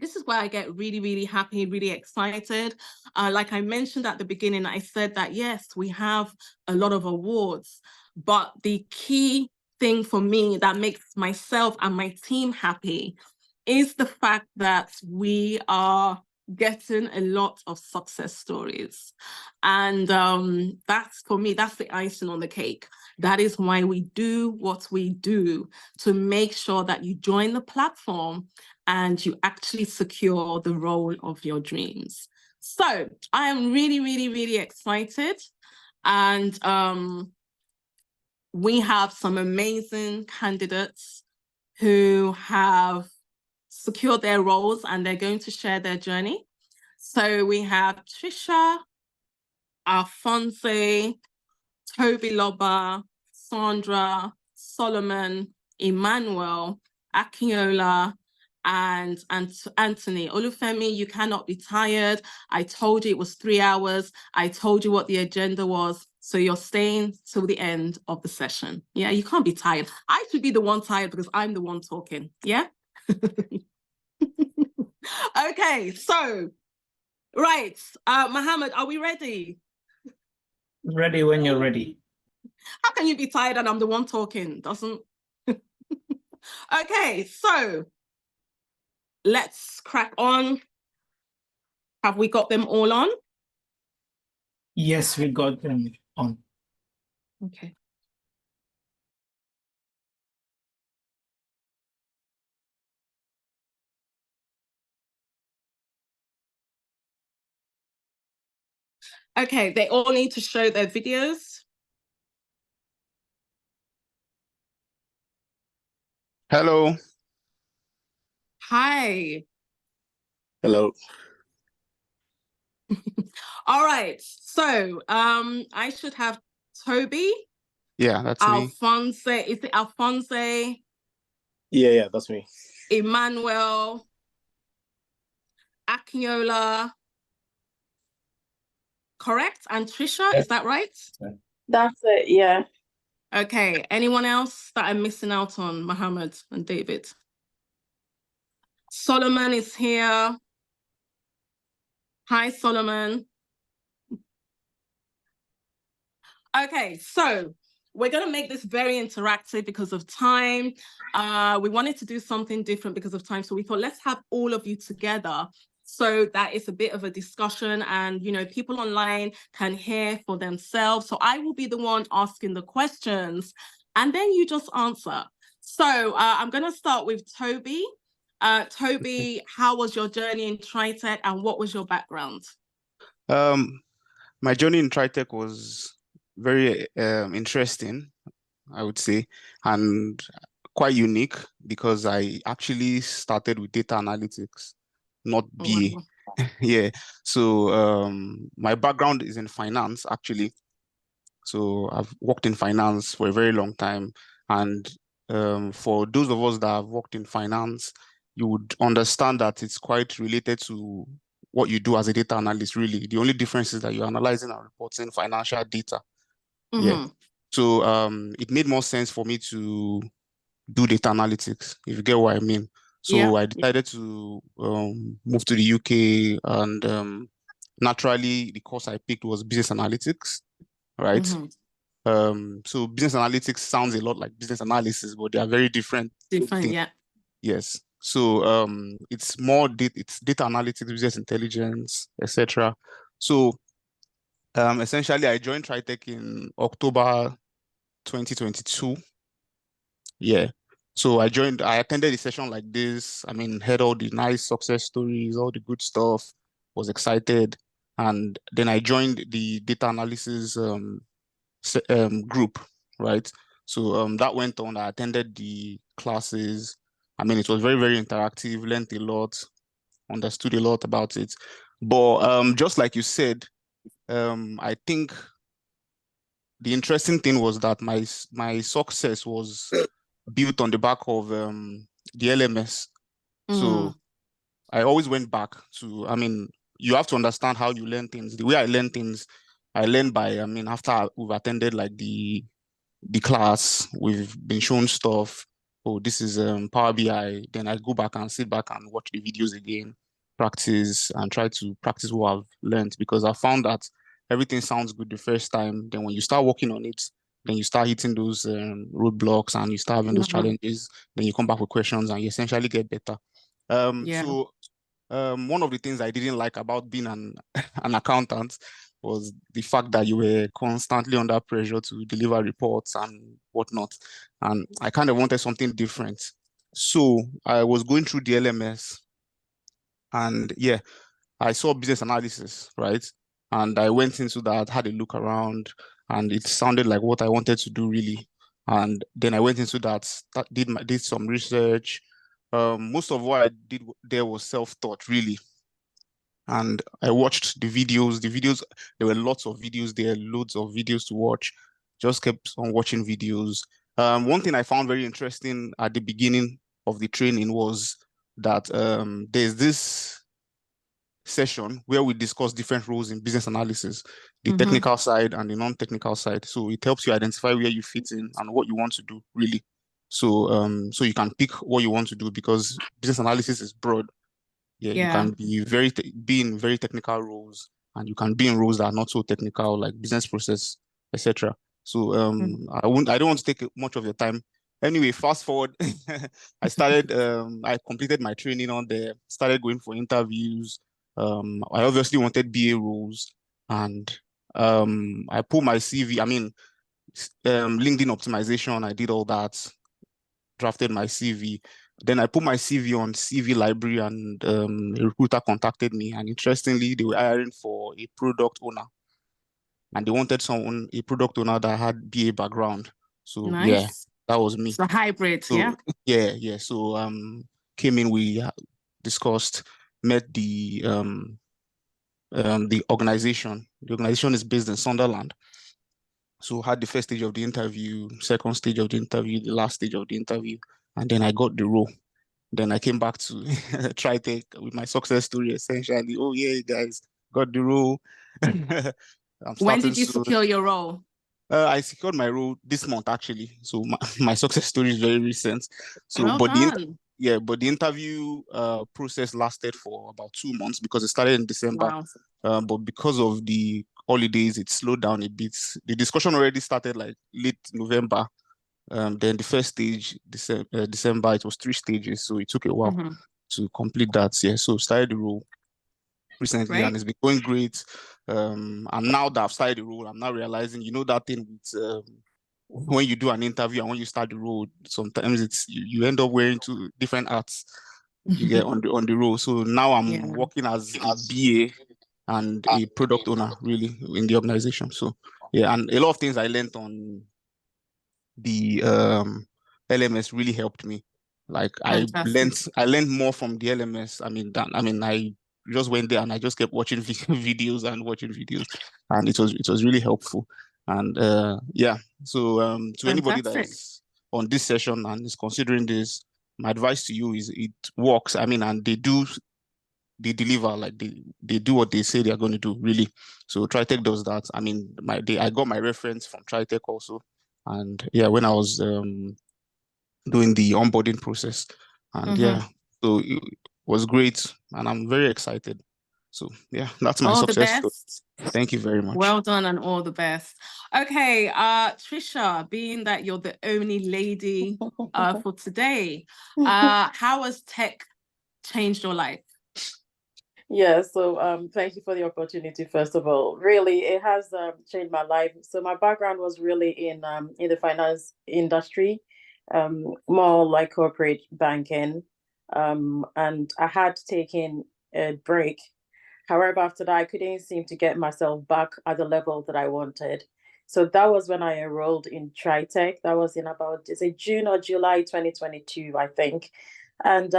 this is where I get really, really happy, really excited. Like I mentioned at the beginning, I said that, yes, we have a lot of awards, but the key thing for me that makes myself and my team happy is the fact that we are getting a lot of success stories. And that's, for me, that's the icing on the cake. That is why we do what we do, to make sure that you join the platform and you actually secure the role of your dreams. So I am really, really, really excited. And we have some amazing candidates who have secured their roles and they're going to share their journey. So we have Trisha, Alphonse, Toby Loba, Sandra, Solomon, Emmanuel, Akinola, and Anthony. Olufemi, you cannot be tired. I told you it was 3 hours. I told you what the agenda was. So you're staying till the end of the session. Yeah, you can't be tired. I should be the one tired because I'm the one talking. Yeah? Okay, so, right. Mohammed, are we ready? Ready when you're ready. How can you be tired and I'm the one talking? Doesn't... Okay, so let's crack on. Have we got them all on? Yes, we got them on. Okay. Okay, they all need to show their videos. Hello. Hi. Hello. All right, so I should have Toby. Yeah, that's Alphonse. Is it Alphonse? Yeah, that's me. Emmanuel. Akinola. Correct? And Trisha, is that right? That's it, yeah. Okay, anyone else that I'm missing out on? Mohammed and David. Solomon is here. Hi, Solomon. Okay, so we're going to make this very interactive because of time. We wanted to do something different because of time. So we thought, let's have all of you together so that it's a bit of a discussion and, you know, people online can hear for themselves. So I will be the one asking the questions and then you just answer. So I'm going to start with Toby. Toby, how was your journey in Tritek and what was your background? My journey in Tritek was very interesting, I would say, and quite unique because I actually started with data analytics, not BA. Wow. Yeah. So my background is in finance, actually. So I've worked in finance for a very long time. And for those of us that have worked in finance, you would understand that it's quite related to what you do as a data analyst, really. The only difference is that you're analyzing and reporting financial data. Mm-hmm. Yeah. So it made more sense for me to do data analytics, if you get what I mean. So Yeah. I decided to move to the UK, and naturally the course I picked was business analytics, right? Mm-hmm. So business analytics sounds a lot like business analysis, but they are very different. Different, things. yeah. Yes. So it's more it's data analytics, business intelligence, etc. So essentially I joined Tritek in October 2022. Yeah. So I attended a session like this. I mean, heard all the nice success stories, all the good stuff, was excited. And then I joined the data analysis group, right? So that went on. I attended the classes. I mean, it was very, very interactive, learned a lot, understood a lot about it. But just like you said, I think the interesting thing was that my success was built on the back of the LMS. So I always went back to, I mean, you have to understand how you learn things. The way I learn things, I learn by, I mean, after we've attended like the class, we've been shown stuff, oh, this is Power BI. Then I go back and sit back and watch the videos again, practice and try to practice what I've learned, because I found that everything sounds good the first time. Then when you start working on it, then you start hitting those roadblocks and you start having those challenges. Then you come back with questions and you essentially get better. So one of the things I didn't like about being an accountant was the fact that you were constantly under pressure to deliver reports and whatnot. And I kind of wanted something different. So I was going through the LMS and yeah, I saw business analysis, right? And I went into that, had a look around, and it sounded like what I wanted to do really. And then I went into that, did some research. Most of what I did there was self-taught, really. And I watched the videos. There were lots of videos there, loads of videos to watch. Just kept on watching videos. One thing I found very interesting at the beginning of the training was that there's this session where we discuss different roles in business analysis, the technical side and the non-technical side. So it helps you identify where you fit in and what you want to do, really. So so you can pick what you want to do, because business analysis is broad. Yeah, you can be in very technical roles, and you can be in roles that are not so technical, like business process, etc. So I don't want to take much of your time. Anyway, fast forward, I completed my training on there, started going for interviews. I obviously wanted BA roles, and I put my CV, LinkedIn optimization, I did all that, drafted my CV. Then I put my CV on CV Library, and a recruiter contacted me. And interestingly, they were hiring for a product owner, and they wanted a product owner that had BA background. So yeah, that was me. It's a hybrid, so, yeah. So came in, we discussed, met the organization. The organization is based in Sunderland. So had the first stage of the interview, second stage of the interview, the last stage of the interview, and then I got the role. Then I came back to Tritek with my success story, essentially. Oh yeah, guys, got the role. When did you secure your role? I secured my role this month, actually. So my success story is very recent. So, well done. But the interview process lasted for about 2 months, because it started in December. Wow. But because of the holidays, it slowed down a bit. The discussion already started like late November. Then the first stage, December, it was 3 stages. So it took a while to complete that. Yeah, so started the role recently, and it's been going great. And now that I've started the role, I'm now realizing, that thing with when you do an interview and when you start the role, sometimes it's you end up wearing 2 different hats. You get on the role. So now I'm working as a BA and a product owner, really, in the organization. So yeah, and a lot of things I learned on the LMS really helped me. Like I learned more from the LMS. I just went there and I just kept watching videos, and it was really helpful. And yeah, so to anybody that is on this session and is considering this, my advice to you is it works. And they deliver, like they do what they say they are going to do, really. So Tritek does that. I got my reference from Tritek also. And yeah, when I was doing the onboarding process, and yeah, so it was great, and I'm very excited. So yeah, that's my success story. Thank you very much. Well done, and all the best. Okay, Trisha, being that you're the only lady for today, how has tech changed your life? Yeah, so thank you for the opportunity, first of all. Really, it has changed my life. So my background was really in the finance industry, more like corporate banking. And I had taken a break. However, after that, I couldn't seem to get myself back at the level that I wanted. So that was when I enrolled in Tritek. That was in about, is it June or July 2022, I think. And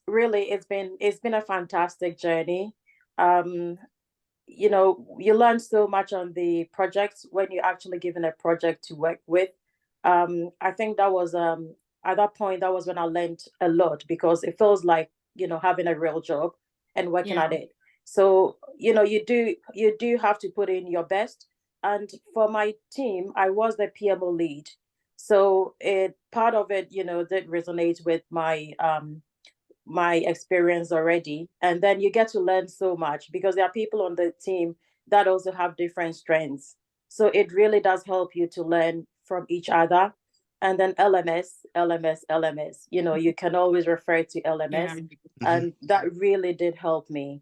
really, it's been a fantastic journey. You learn so much on the projects when you're actually given a project to work with. I think that was at that point, that was when I learned a lot, because it feels like, having a real job and working at it. So, you do have to put in your best. And for my team, I was the PMO lead. So part of it, did resonate with my experience already. And then you get to learn so much because there are people on the team that also have different strengths. So it really does help you to learn from each other. And then LMS, you can always refer to LMS. Yeah. And that really did help me.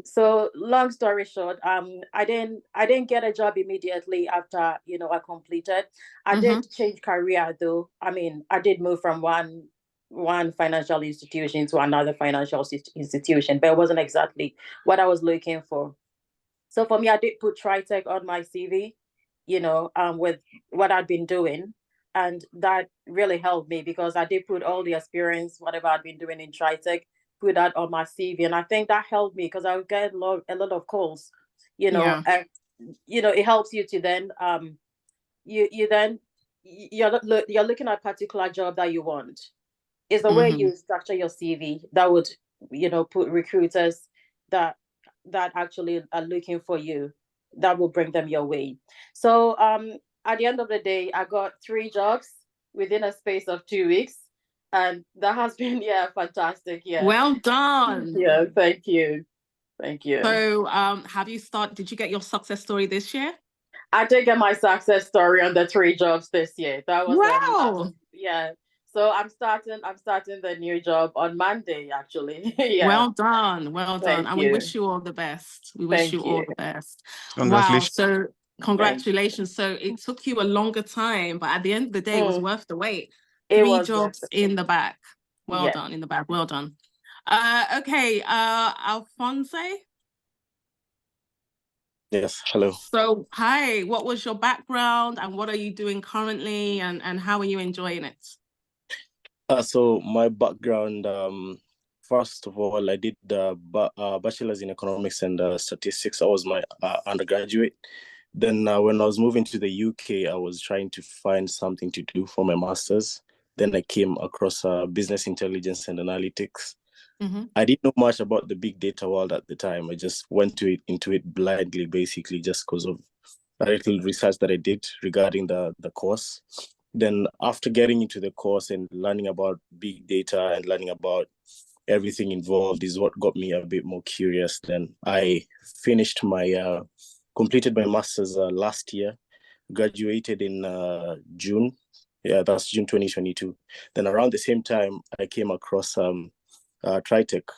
So long story short, I didn't get a job immediately after, I completed. I did change career though. I mean, I did move from one financial institution to another financial institution, but it wasn't exactly what I was looking for. So for me, I did put Tritek on my CV, with what I'd been doing. And that really helped me because I did put all the experience, whatever I'd been doing in Tritek, put that on my CV. And I think that helped me because I would get a lot of calls, Yeah. and, it helps you to then, you're looking at a particular job that you want. It's the way you structure your CV that would, put recruiters that actually are looking for you, that will bring them your way. So at the end of the day, I got 3 jobs within a space of 2 weeks. And that has been, fantastic. Yeah. Well done. Yeah, thank you. Thank you. So did you get your success story this year? I did get my success story on the 3 jobs this year. That was wow. Yeah. So I'm starting the new job on Monday, actually. Yeah. Well done. Well done. Thank And you. we wish you all the best. We wish Thank you all you. the best. Wow. Congratulations. So congratulations. So it took you a longer time, but at the end of the day, it was worth the wait. It 3 was jobs worth in the back. Well Yeah. done, in the back. Well done. Okay, Alphonse. Yes, hello. So, hi, what was your background and what are you doing currently and how are you enjoying it? So my background, first of all, I did bachelor's in economics and statistics. I was my undergraduate. Then when I was moving to the UK, I was trying to find something to do for my master's. Then I came across business intelligence and analytics. I didn't know much about the big data world at the time. I just went into it blindly, basically, just because of a little research that I did regarding the course. Then after getting into the course and learning about big data and learning about everything involved is what got me a bit more curious. Then I finished completed my master's last year, graduated in June. Yeah, that's June 2022. Then around the same time, I came across Tritek.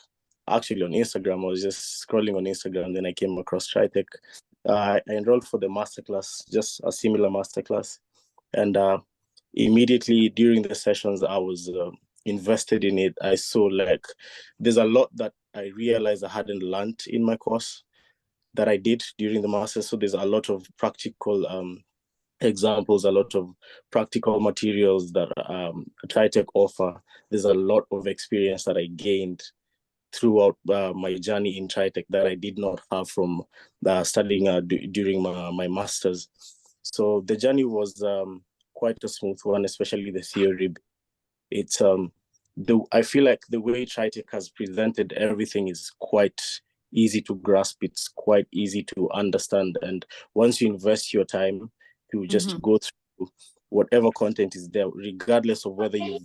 Actually, on Instagram, I was just scrolling on Instagram, then I came across Tritek. I enrolled for the masterclass, just a similar masterclass. And immediately during the sessions, I was invested in it. I saw there's a lot that I realized I hadn't learned in my course that I did during the master's. So there's a lot of practical examples, a lot of practical materials that Tritek offer. There's a lot of experience that I gained throughout my journey in Tritek that I did not have from studying during my master's. So the journey was quite a smooth one, especially the theory. It's I feel like the way Tritek has presented everything is quite easy to grasp. It's quite easy to understand. And once you invest your time to just go through whatever content is there, regardless of whether you have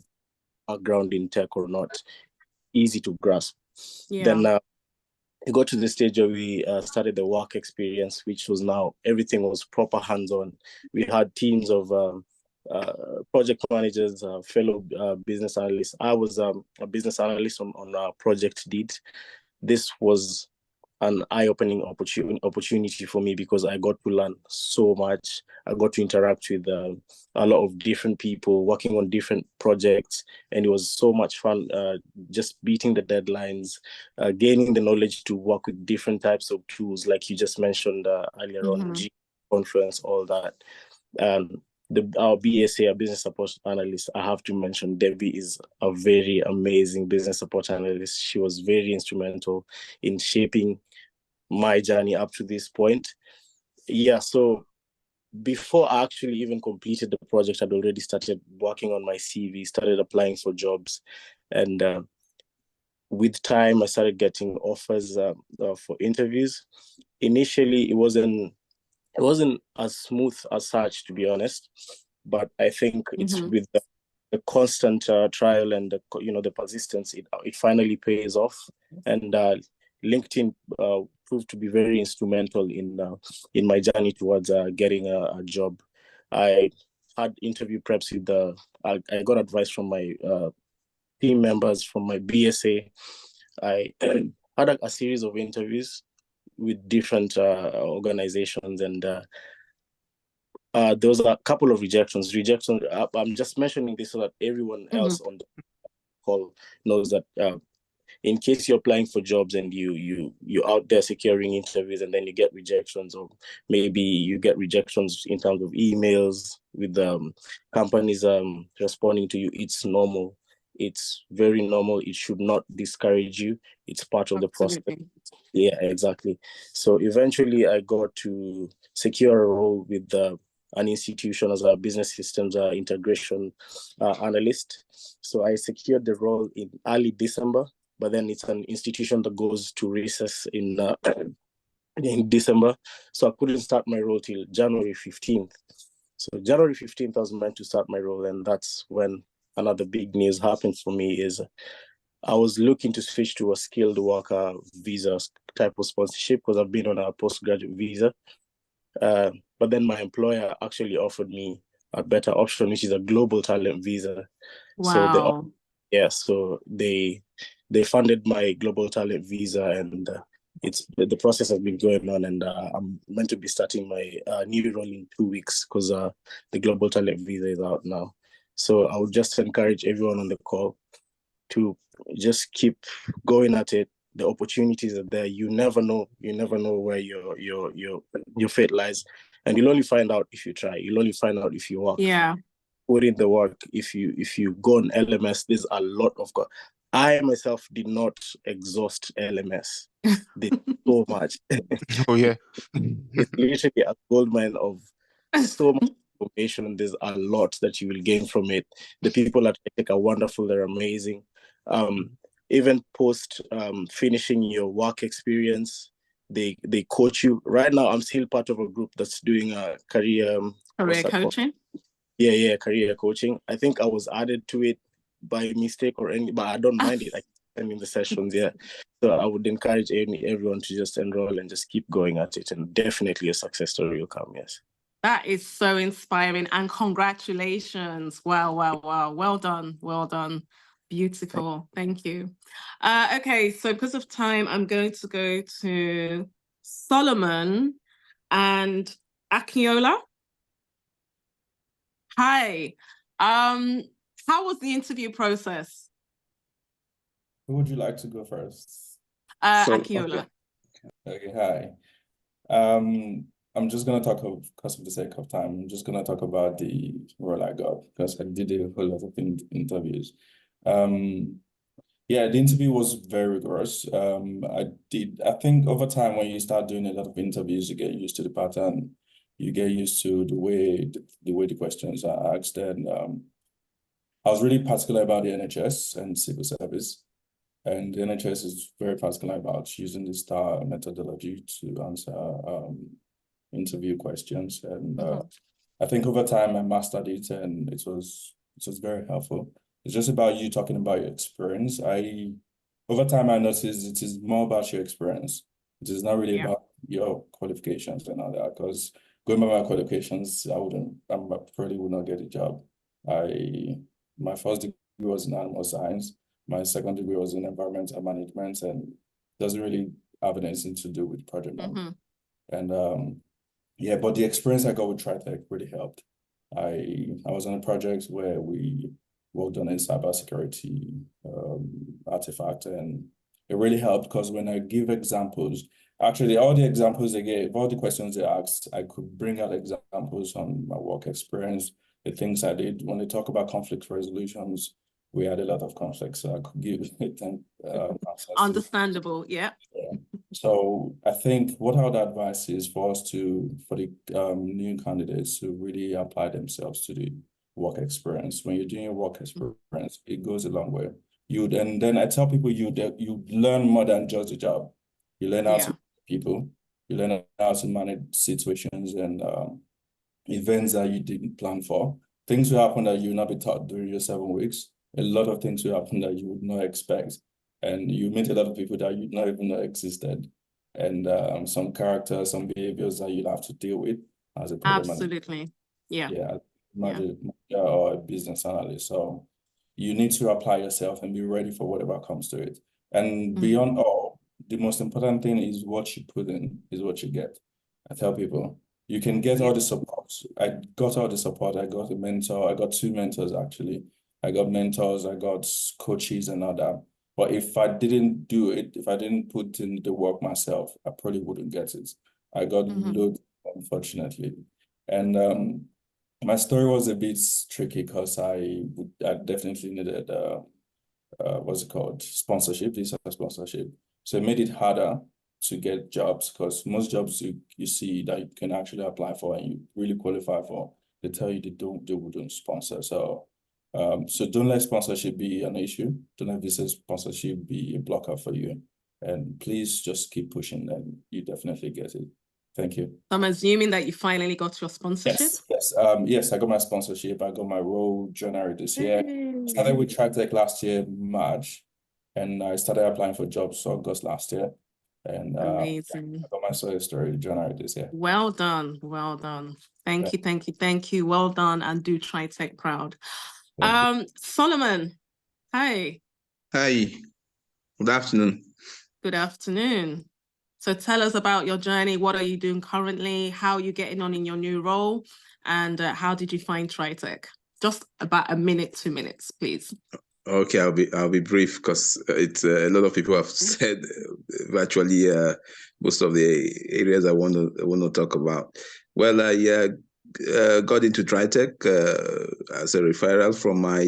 background in tech or not, easy to grasp. Yeah. Then we got to the stage where we started the work experience, which was now everything was proper hands-on. We had teams of project managers, fellow business analysts. I was a business analyst on Project Deed. This was an eye-opening opportunity for me because I got to learn so much. I got to interact with a lot of different people working on different projects, and it was so much fun just beating the deadlines, gaining the knowledge to work with different types of tools, like you just mentioned earlier on, Confluence, all that. Our BSA, our business support analyst, I have to mention Debbie is a very amazing business support analyst. She was very instrumental in shaping my journey up to this point. Yeah, so before I actually even completed the project, I'd already started working on my CV, started applying for jobs. And with time, I started getting offers for interviews. Initially, it wasn't as smooth as such, to be honest. but I think it's with the constant trial and the persistence, it finally pays off. And LinkedIn proved to be very instrumental in my journey towards getting a job. I had interview preps with I got advice from my team members from my BSA. I had a series of interviews with different organizations, and there was a couple of rejections. I'm just mentioning this so that everyone else on the call knows that in case you're applying for jobs and you're out there securing interviews and then you get rejections, or maybe you get rejections in terms of emails with companies responding to you, it's normal. It's very normal. It should not discourage you. It's part of the process. Yeah, exactly. So eventually I got to secure a role with an institution as a business systems integration analyst. So I secured the role in early December, but then it's an institution that goes to recess in December. So I couldn't start my role till January 15th. So January 15th, I was meant to start my role. And that's when another big news happened for me is I was looking to switch to a skilled worker visa type of sponsorship because I've been on a postgraduate visa. But then my employer actually offered me a better option, which is a global talent visa. Wow. So they funded my global talent visa, and the process has been going on, and I'm meant to be starting my new role in 2 weeks because the global talent visa is out now. So I would just encourage everyone on the call to just keep going at it. The opportunities are there. You never know where your fate lies, and you'll only find out if you try. You'll only find out if you work. Yeah. Put in the work. If you go on LMS, there's a lot of. I myself did not exhaust LMS. There's so much. Oh yeah. It's literally a goldmine of so much information, and there's a lot that you will gain from it. The people at Tritek are wonderful. They're amazing. Even post finishing your work experience, they coach you. Right now, I'm still part of a group that's doing a career coaching. Yeah, career coaching. I think I was added to it by mistake but I don't mind it. I can in the sessions, yeah. So I would encourage everyone to just enroll and just keep going at it, and definitely a success story will come. Yes. That is so inspiring, and congratulations. Wow. Well done. Beautiful. Thank you. Okay, so because of time, I'm going to go to Solomon and Akinola. Hi. How was the interview process? Who would you like to go first? Akinola. Okay, hi. I'm just gonna talk because of the sake of time. I'm just gonna talk about the role I got because I did a whole lot of interviews. Yeah, the interview was very rigorous. I think over time when you start doing a lot of interviews, you get used to the pattern. You get used to the way the questions are asked. And I was really particular about the NHS and civil service. And the NHS is very particular about using the STAR methodology to answer interview questions. And I think over time I mastered it, and it was very helpful. It's just about you talking about your experience. Over time I noticed it is more about your experience. It is not really about your qualifications and all that, because going by my qualifications, I probably would not get a job. My first degree was in animal science. My second degree was in environmental management, and doesn't really have anything to do with project management. And yeah, but the experience I got with Tritek really helped. I was on a project where we worked on a cybersecurity artifact, and it really helped because when I give examples, actually all the examples they gave, all the questions they asked, I could bring out examples from my work experience, the things I did. When they talk about conflict resolutions, we had a lot of conflicts, so I could give them understandable, yeah. So I think what I would advise is for the new candidates to really apply themselves to the work experience. When you're doing your work experience, it goes a long way. And then I tell people you learn more than just the job. You learn how to manage people. You learn how to manage situations and events that you didn't plan for. things will happen that you will not be taught during your 7 weeks. A lot of things will happen that you would not expect. And you meet a lot of people that you not even know existed. And some characters, some behaviors that you'll have to deal with as a project manager. Absolutely. Yeah. Yeah, manager or a business analyst. So you need to apply yourself and be ready for whatever comes to it. And beyond all, the most important thing is what you put in is what you get. I tell people, you can get all the support. I got all the support. I got a mentor. I got 2 mentors, actually. I got mentors. I got coaches and all that. But if I didn't do it, if I didn't put in the work myself, I probably wouldn't get it. I got loads, unfortunately. And my story was a bit tricky because I definitely needed what's it called? Sponsorship, visa sponsorship. So it made it harder to get jobs because most jobs you see that you can actually apply for and you really qualify for, they tell you they wouldn't sponsor. So so don't let sponsorship be an issue. Don't let visa sponsorship be a blocker for you. And please just keep pushing and you definitely get it. Thank you. I'm assuming that you finally got your sponsorship. Yes, I got my sponsorship. I got my role January this year. Started with Tritek last year, March, and I started applying for jobs August last year. And Amazing. I got my success story January this year. Well done. Well done. Thank you. Thank you. Thank you. Well done. And do Tritek proud. Solomon. Hi. Hi. Good afternoon. Good afternoon. So tell us about your journey. What are you doing currently? How are you getting on in your new role? And how did you find Tritek? Just about a minute, 2 minutes, please. Okay, I'll be brief because it's a lot of people have said virtually most of the areas I want to talk about. Well, I got into Tritek as a referral from my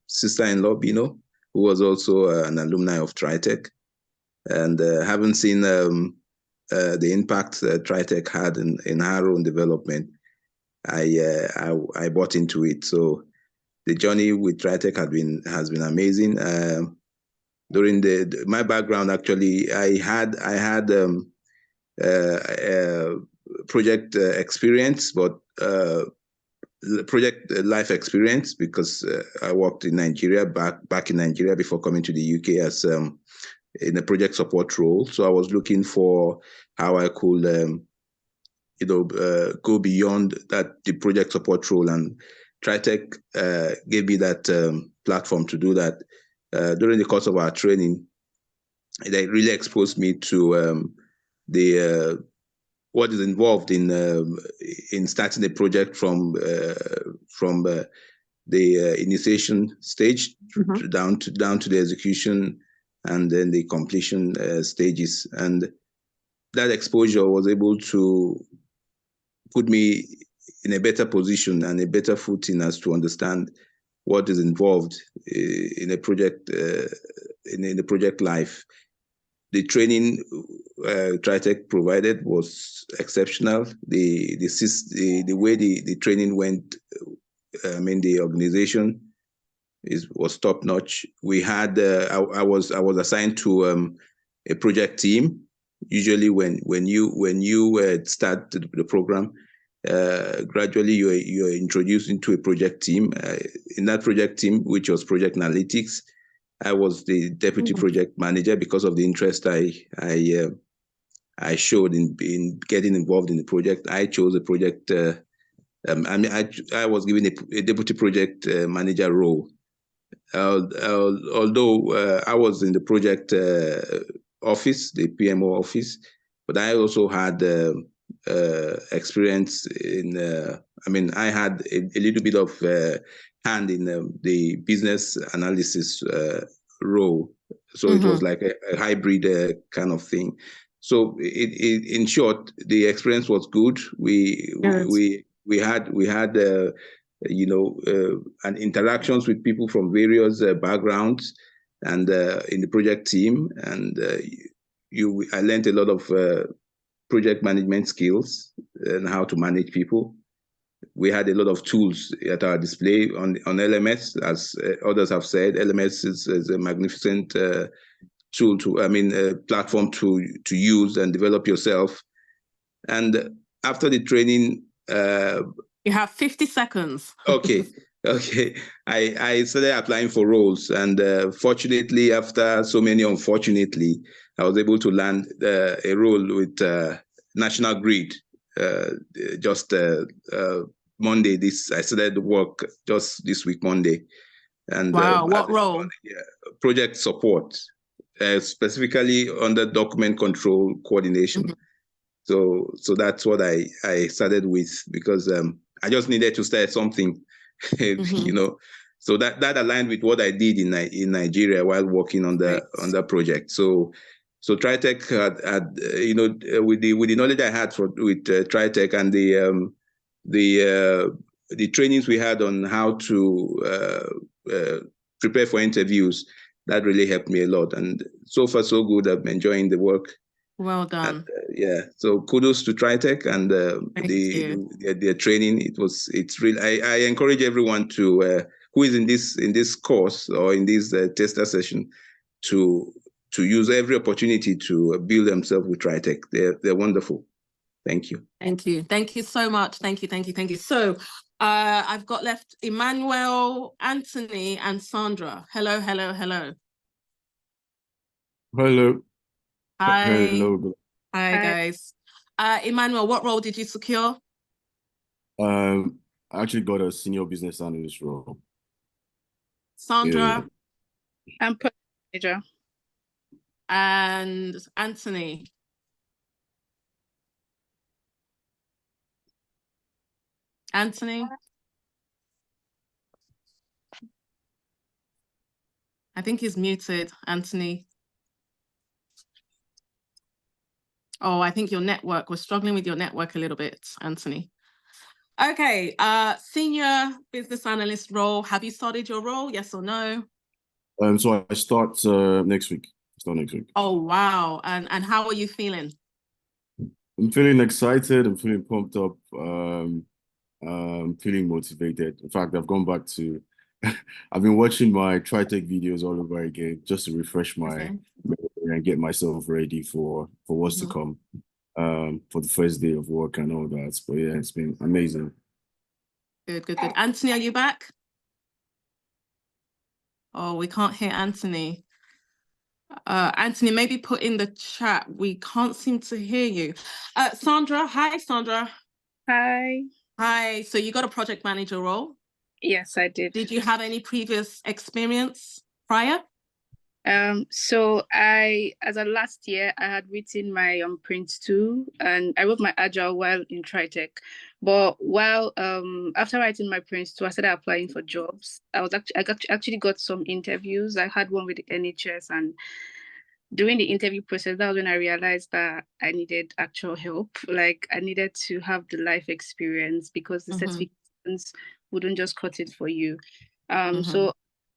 sister-in-law, Bino, who was also an alumni of Tritek. And having seen the impact that Tritek had in her own development, I bought into it. So the journey with Tritek has been amazing. During my background, actually, I had project experience, but project life experience because I worked in Nigeria back in Nigeria before coming to the UK as in a project support role. So I was looking for how I could, go beyond the project support role, and Tritek gave me that platform to do that. During the course of our training, it really exposed me to what is involved in starting a project from the initiation stage down to the execution and then the completion stages. And that exposure was able to put me in a better position and a better footing as to understand what is involved in a project in the project life. The training Tritek provided was exceptional. The way the training went, the organization was top notch. We had I was assigned to a project team. Usually, when you start the program, gradually you are introduced into a project team. In that project team, which was project analytics, I was the deputy project manager because of the interest I showed in getting involved in the project. I chose a project. I was given a deputy project manager role. Although I was in the project office, the PMO office, but I also had experience in. I had a little bit of hand in the business analysis role, so it was like a hybrid kind of thing. So in short, the experience was good. We had and interactions with people from various backgrounds, and in the project team, and I learned a lot of project management skills and how to manage people. We had a lot of tools at our display on LMS, as others have said. LMS is a magnificent tool platform to use and develop yourself. And after the training, You have 50 seconds. Okay. Okay. I started applying for roles, and fortunately, after so many unfortunately, I was able to land a role with National Grid. Just Monday, I started work just this week, Monday. And Wow, what role? Project support, specifically under document control coordination. So that's what I started with, because I just needed to start something, you know. So that aligned with what I did in Nigeria while working on the project. So Tritek had you know, with the knowledge I had with Tritek and the trainings we had on how to prepare for interviews, that really helped me a lot. And so far so good. I'm enjoying the work. Well done. And, so kudos to Tritek and their training. It's really, I encourage everyone to who is in this course or in this tester session to use every opportunity to build themselves with Tritek. They're wonderful. Thank you. Thank you. Thank you so much. Thank you. So I've got left Emmanuel, Anthony, and Sandra. Hello. Hello. Hi. Hello. Hi, guys. Emmanuel, what role did you secure? I actually got a senior business analyst role. Sandra? I'm project manager. And Anthony? Anthony? I think he's muted, Anthony. Oh, I think your network, we're struggling with your network a little bit, Anthony. Okay, senior business analyst role. Have you started your role? Yes or no? So I start next week. Oh, wow. And how are you feeling? I'm feeling excited. I'm feeling pumped up. Feeling motivated. In fact, I've gone back to, I've been watching my Tritek videos all over again just to refresh my memory and get myself ready for what's to come, for the first day of work and all that. But yeah, it's been amazing. Good. Anthony, are you back? Oh, we can't hear Anthony. Anthony, maybe put in the chat. We can't seem to hear you. Sandra, hi, Sandra. Hi. So you got a project manager role? Yes, I did. Did you have any previous experience prior? So as of last year, I had written my Prince 2, and I wrote my Agile while in Tritek. But while after writing my Prince 2, I started applying for jobs. I actually got some interviews. I had one with the NHS, and during the interview process, that was when I realized that I needed actual help. Like, I needed to have the life experience, because the certifications wouldn't just cut it for you. So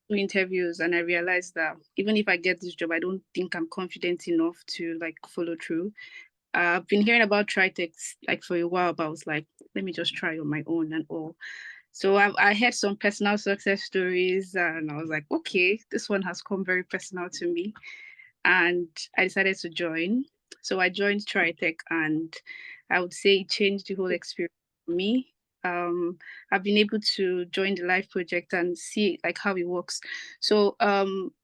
interviews, and I realized that even if I get this job, I don't think I'm confident enough to like follow through. I've been hearing about Tritek like for a while, but I was like, let me just try on my own and all. So I heard some personal success stories, and I was like, okay, this one has come very personal to me. And I decided to join. So I joined Tritek, and I would say it changed the whole experience for me. I've been able to join the live project and see like how it works. So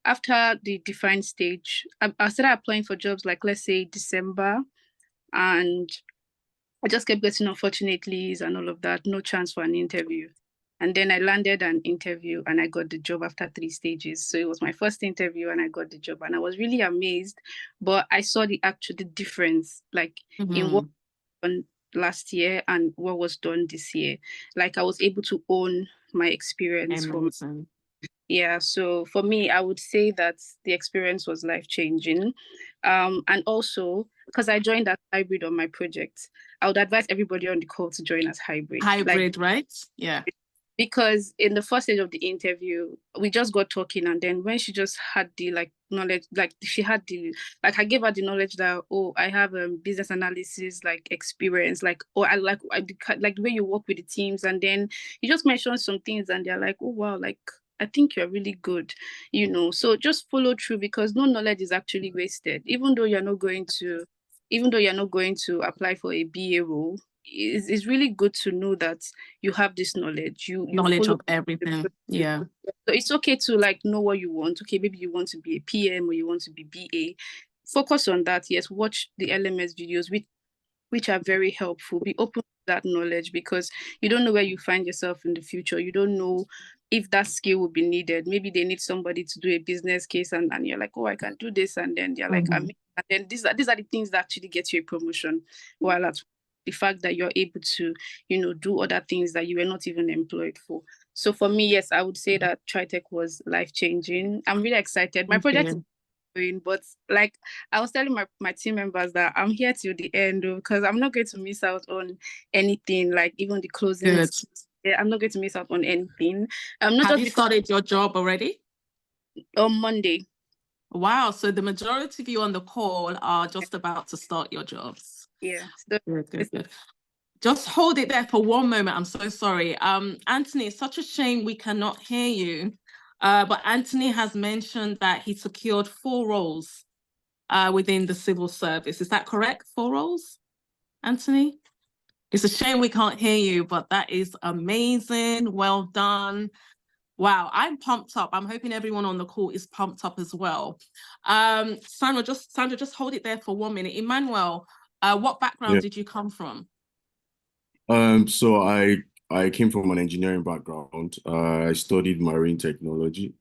after the defined stage, I started applying for jobs like, let's say, December, and I just kept getting unfortunately's and all of that, no chance for an interview. And then I landed an interview and I got the job after 3 stages. So it was my first interview and I got the job, and I was really amazed. But I saw the difference, like in what done last year and what was done this year. Like, I was able to own my experience. Yeah, so for me, I would say that the experience was life-changing. And also, because I joined as hybrid on my project, I would advise everybody on the call to join as hybrid. Hybrid, right? Yeah. Because in the first stage of the interview, we just got talking, and then when she just had the like knowledge, like she had the like, I gave her the knowledge that, oh, I have business analysis like experience, like, oh, I like the way you work with the teams, and then you just mentioned some things, and they're like, oh wow, like I think you're really good, you know. So just follow through, because no knowledge is actually wasted. Even though you're not going to apply for a BA role, it's really good to know that you have this knowledge. You Knowledge follow of everything. Yeah. So it's okay to like know what you want. Okay, maybe you want to be a PM or you want to be BA. Focus on that. Yes, watch the LMS videos, which are very helpful. Be open to that knowledge, because you don't know where you find yourself in the future. You don't know if that skill will be needed. Maybe they need somebody to do a business case, and you're like, oh, I can do this. And then they're like, and then these are the things that actually get you a promotion. While at the fact that you're able to, do other things that you were not even employed for. So for me, yes, I would say that Tritek was life-changing. I'm really excited. My project is going, but like I was telling my team members that I'm here till the end, because I'm not going to miss out on anything, like even the closing. Yeah, I'm not going to miss out on anything. Have you started your job already? On Monday. Wow, so the majority of you on the call are just about to start your jobs. Yeah. Good. Just hold it there for one moment. I'm so sorry. Anthony, it's such a shame we cannot hear you. But Anthony has mentioned that he secured 4 roles within the civil service. Is that correct? 4 roles, Anthony? It's a shame we can't hear you, but that is amazing. Well done. Wow, I'm pumped up. I'm hoping everyone on the call is pumped up as well. Sandra, just hold it there for 1 minute. Emmanuel, what background did you come from? So I came from an engineering background. I studied marine technology.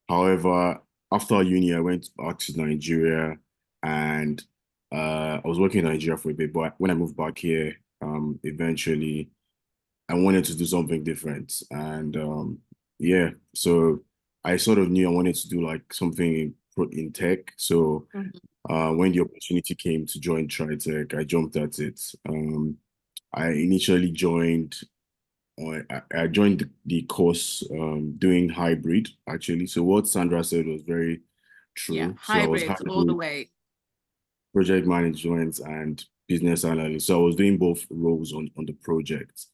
However, after uni, I went back to Nigeria, and I was working in Nigeria for a bit. But when I moved back here, eventually, I wanted to do something different. And yeah, so I sort of knew I wanted to do like something in tech. So when the opportunity came to join Tritek, I jumped at it. I initially joined I joined the course doing hybrid, actually. So what Sandra said was very true. Yeah, so I was hybrid all the way. Project management and business analyst. So I was doing both roles on the project.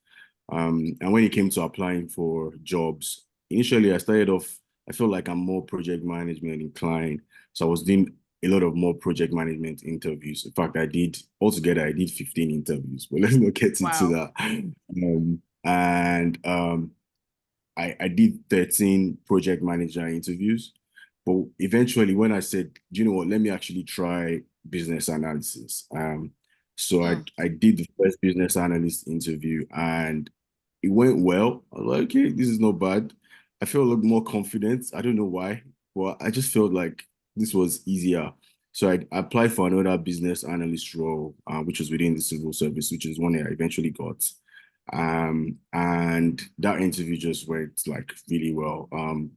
And when it came to applying for jobs, initially I started off, I felt like I'm more project management inclined. So I was doing a lot of more project management interviews. In fact, I did 15 interviews, but let's not get into that. I did 13 project manager interviews. But eventually, when I said, do you know what, let me actually try business analysis. So I did the first business analyst interview, and it went well. I was like, okay, this is not bad. I felt a little more confident. I don't know why, but I just felt like this was easier. So I applied for another business analyst role, which was within the civil service, which is one I eventually got. And that interview just went like really well. I'm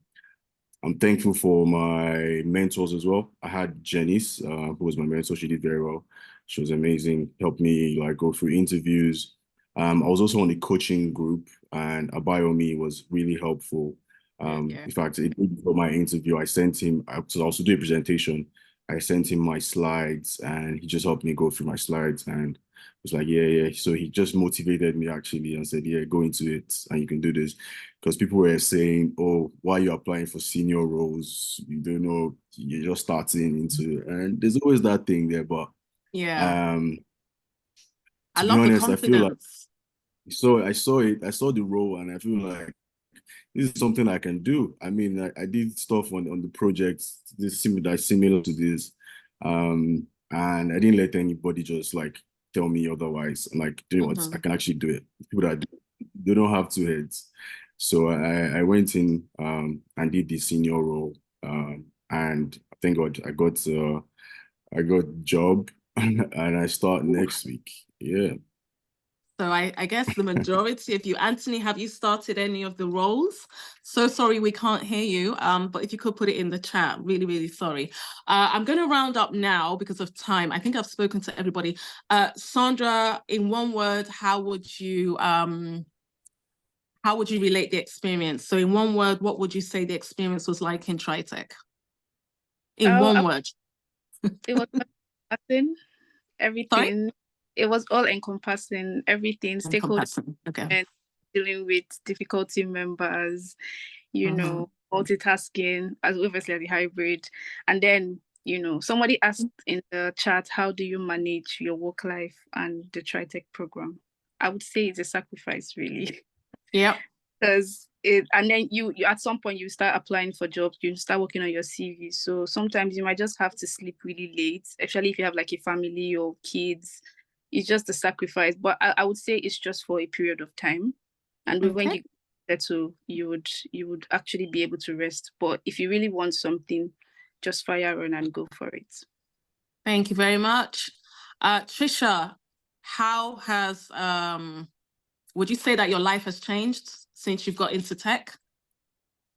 thankful for my mentors as well. I had Janice, who was my mentor. She did very well. She was amazing, helped me like go through interviews. I was also on the coaching group, and Abayomi was really helpful. In fact, for my interview, I sent him, to also do a presentation. I sent him my slides, and he just helped me go through my slides, and was like, yeah. So he just motivated me actually and said, yeah, go into it and you can do this. Because people were saying, oh, why are you applying for senior roles? You don't know, you're just starting into it. And there's always that thing there. But to be honest, I feel like I saw the role, and I feel like this is something I can do. I mean, I did stuff on the projects similar to this. And I didn't let anybody just like tell me otherwise. I'm like, do you know what? I can actually do it. People that they don't have 2 heads. So I went in and did the senior role. And thank God I got job and I start next week. Yeah. So I guess the majority of you, Anthony, have you started any of the roles? So sorry, we can't hear you. But if you could put it in the chat, really, really sorry. I'm going to round up now because of time. I think I've spoken to everybody. Sandra, in one word, how would you relate the experience? So in one word, what would you say the experience was like in Tritek? In one word. It was nothing, everything. Sorry? It was all encompassing, everything, stakeholders, and dealing with difficult team members, multitasking, as obviously the hybrid. And then You know, somebody asked in the chat, how do you manage your work life and the Tritek program? I would say it's a sacrifice, really. Yeah. Because and then you at some point you start applying for jobs, you start working on your CV. So sometimes you might just have to sleep really late, especially if you have like a family or kids. It's just a sacrifice. But I would say it's just for a period of time. And when you settle, you would actually be able to rest. But if you really want something, just fire on and go for it. Thank you very much. Trisha, how has, would you say that your life has changed since you've got into tech?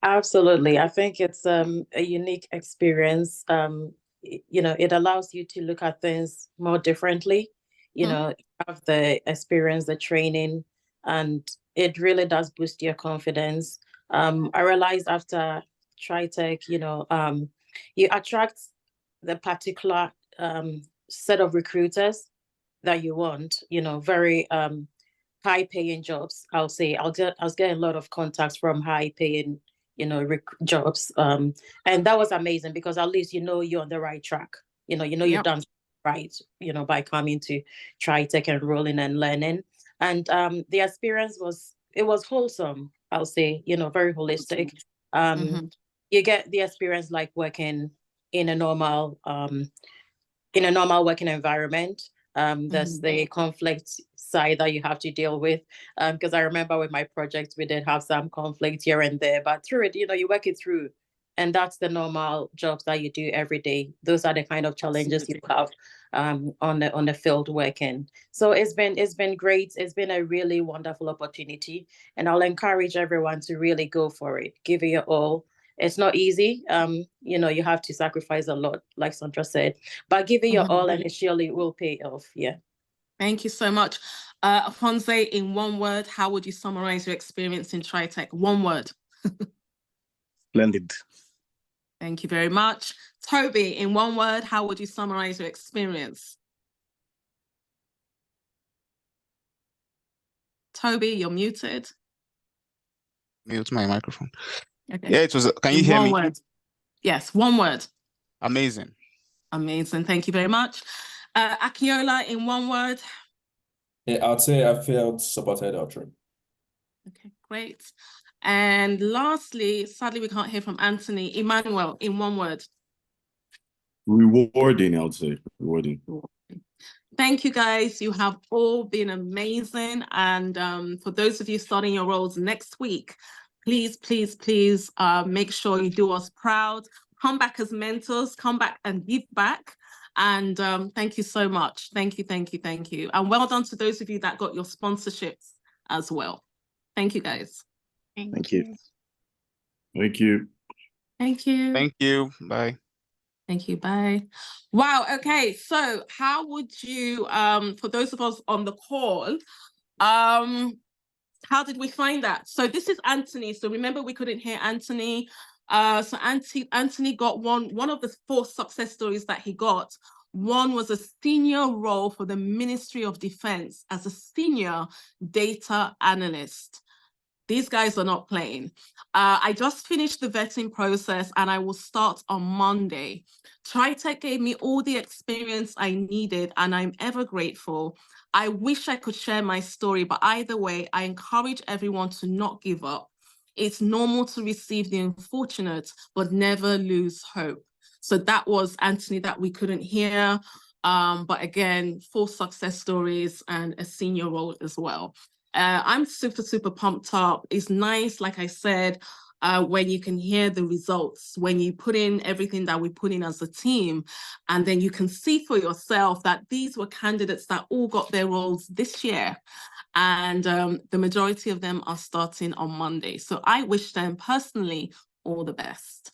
Absolutely. I think it's a unique experience. You know, it allows you to look at things more differently. You know, you have the experience, the training, and it really does boost your confidence. I realized after Tritek, you know, you attract the particular set of recruiters that you want, you know, very high paying jobs. I'll say I was getting a lot of contacts from high paying, you know, jobs. And that was amazing because at least you know you're on the right track. You know you've done right, you know, by coming to Tritek and rolling and learning. And the experience was wholesome, I'll say, you know, very holistic. You get the experience like working in a normal working environment. There's the conflict side that you have to deal with. Because I remember with my project, we did have some conflict here and there, but through it, you know, you work it through. And that's the normal jobs that you do every day. Those are the kind of challenges you have on the field working. So it's been great. It's been a really wonderful opportunity. And I'll encourage everyone to really go for it. Give it your all. It's not easy. You know, you have to sacrifice a lot, like Sandra said, but give it your all and it surely will pay off. Yeah. Thank you so much. Afonso, in one word, how would you summarize your experience in Tritek? One word. Splendid. Thank you very much. Toby, in one word, how would you summarize your experience? Toby, you're muted. Mute my microphone. Okay. Yeah, it was. Can you hear me? One word. Yes, one word. Amazing. Amazing. Thank you very much. Akinola, in one word. Yeah, I'd say I felt supported or true. Okay, great. And lastly, sadly, we can't hear from Anthony. Emmanuel, in one word. Rewarding, I would say. Rewarding. Thank you, guys. You have all been amazing. And for those of you starting your roles next week, please, please, please make sure you do us proud. Come back as mentors, come back and give back. And thank you so much. Thank you, thank you, thank you. And well done to those of you that got your sponsorships as well. Thank you, guys. Thank you. Thank you. Thank you. Thank you. Bye. Thank you. Bye. Wow. Okay. So how would you, for those of us on the call, how did we find that? So this is Anthony. So remember, we couldn't hear Anthony. So Anthony got one of the 4 success stories that he got. One was a senior role for the Ministry of Defense as a senior data analyst. These guys are not playing. I just finished the vetting process and I will start on Monday. Tritek gave me all the experience I needed and I'm ever grateful. I wish I could share my story, but either way, I encourage everyone to not give up. It's normal to receive the unfortunate, but never lose hope. So that was Anthony that we couldn't hear. But again, 4 success stories and a senior role as well. I'm super, super pumped up. It's nice, like I said, when you can hear the results, when you put in everything that we put in as a team, and then you can see for yourself that these were candidates that all got their roles this year. And the majority of them are starting on Monday. So I wish them personally all the best.